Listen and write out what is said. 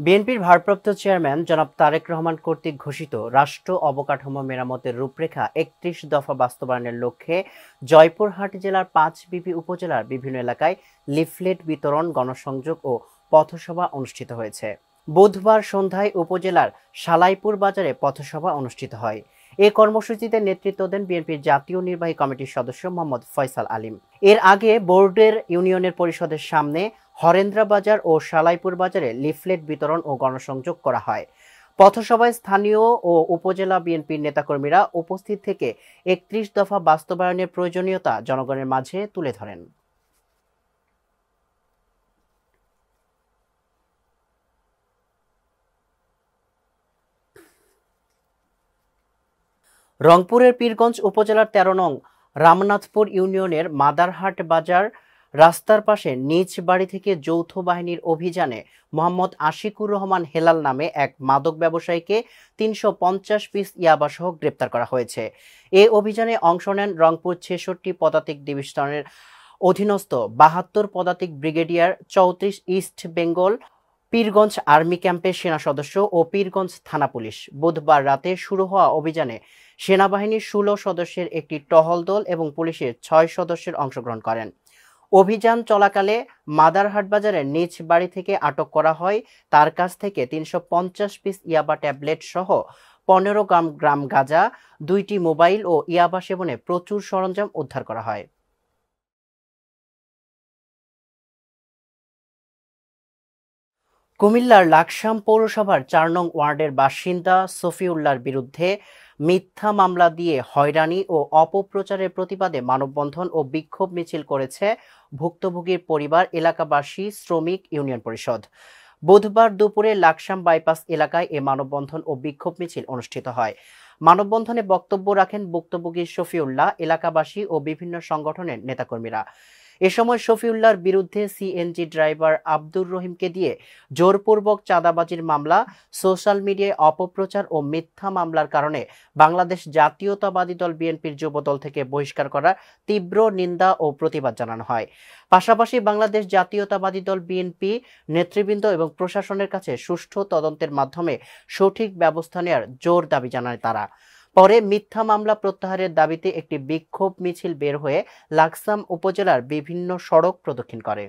বিএনপির ভারপ্রাপ্ত চেয়ারম্যান জনাব তারেক রহমান কর্তৃক ঘোষিত রাষ্ট্র অবকাঠামো মেরামতের রূপরেখা ৩১ দফা বাস্তবায়নের লক্ষ্যে জয়পুরহাট জেলার ৫ উপজেলার বিভিন্ন এলাকায় লিফলেট বিতরণ, গণসংযোগ ও পথসভা অনুষ্ঠিত হয়েছে। বুধবার সন্ধ্যায় উপজেলার সালাইপুর বাজারে পথসভা অনুষ্ঠিত হয়। এ কর্মসূচিতে নেতৃত্ব দেন বিএনপির জাতীয় নির্বাহী কমিটির সদস্য মোহাম্মদ ফয়সাল আলীম। এর আগে বোর্ডের ইউনিয়নের পরিষদের সামনে হরেন্দ্রা বাজার ও সালাইপুর বাজারে লিফলেট বিতরণ ও গণসংযোগ করা হয়। পথসভায় স্থানীয় ও উপজেলা বিএনপির নেতাকর্মীরা উপস্থিত থেকে ৩১ দফা বাস্তবায়নের প্রয়োজনীয়তা জনগণের মাঝে তুলে ধরেন। রংপুরের পীরগঞ্জ উপজেলার ১৩ নং রামনাথপুর ইউনিয়নের মাদারহাট বাজার রাস্তার পাশে নিজ বাড়ি থেকে যৌথ বাহিনীর অভিযানে মোহাম্মদ আশিকুর রহমান হেলাল নামে এক মাদক ব্যবসায়ীকে ৩৫০ পিস ইয়াবাসহ গ্রেপ্তার করা হয়েছে। এ অভিযানে অংশ নেন রংপুর ৬৬ পদাতিক ডিভিশনের অধীনস্থ ৭২ পদাতিক brigadier ৩৪ east Bengal Pirganj army ক্যাম্পের সেনা সদস্য ও পীরগঞ্জ থানা পুলিশ। বুধবার রাতে শুরু হওয়া অভিযানে সেনাবাহিনীর ১৬ সদস্যের একটি টহল দল এবং পুলিশের ৬ সদস্যের অংশগ্রহণ করেন। অভিযান চলাকালে মাদারহাট বাজারের নিজ বাড়ি থেকে আটক করা হয় তার কাছ থেকে ৩৫০ পিস ইয়াবা ট্যাবলেট সহ ১৫ গ্রাম গাঁজা, ২টি মোবাইল ও ইয়াবা সেবনে প্রচুর সরঞ্জাম উদ্ধার করা হয়। কুমিল্লার লাকসাম পৌরসভার ৪ নং ওয়ার্ডের বাসিন্দা সফিউল্লাহর বিরুদ্ধে মিথ্যা মামলা দিয়ে হয়রানি ও অপপ্রচারের প্রতিবাদে মানববন্ধন ও বিক্ষোভ মিছিল করেছে ভুক্তভোগীর পরিবার, এলাকাবাসী, শ্রমিক ইউনিয়ন পরিষদ। বুধবার দুপুরে লাকসাম বাইপাস এলাকায় এ মানববন্ধন ও বিক্ষোভ মিছিল অনুষ্ঠিত হয়। মানববন্ধনে বক্তব্য রাখেন ভুক্তভোগী শফিউল্লাহ, এলাকাবাসী ও বিভিন্ন সংগঠনের নেতাকর্মীরা। এ সময় শফিউল্লাহর বিরুদ্ধে সিএনজি ড্রাইভার আব্দুর রহিমকে দিয়ে জোরপূর্বক চাঁদাবাজির মামলা, সোশ্যাল মিডিয়ায় অপপ্রচার ও মিথ্যা মামলার কারণে বাংলাদেশ জাতীয়তাবাদী দল বিএনপির যুবদল থেকে বহিষ্কার করার তীব্র নিন্দা ও প্রতিবাদ জানানো হয়। পাশাপাশি বাংলাদেশ জাতীয়তাবাদী দল বিএনপি নেতৃবৃন্দ এবং প্রশাসনের কাছে সুষ্ঠু তদন্তের মাধ্যমে সঠিক ব্যবস্থা নেওয়ার জোর দাবি জানায় তারা। পরে মিথ্যা মামলা প্রত্যাহারের দাবিতে একটি বিক্ষোভ মিছিল বের হয়ে লাকসাম উপজেলার বিভিন্ন সড়ক প্রদক্ষিণ করে।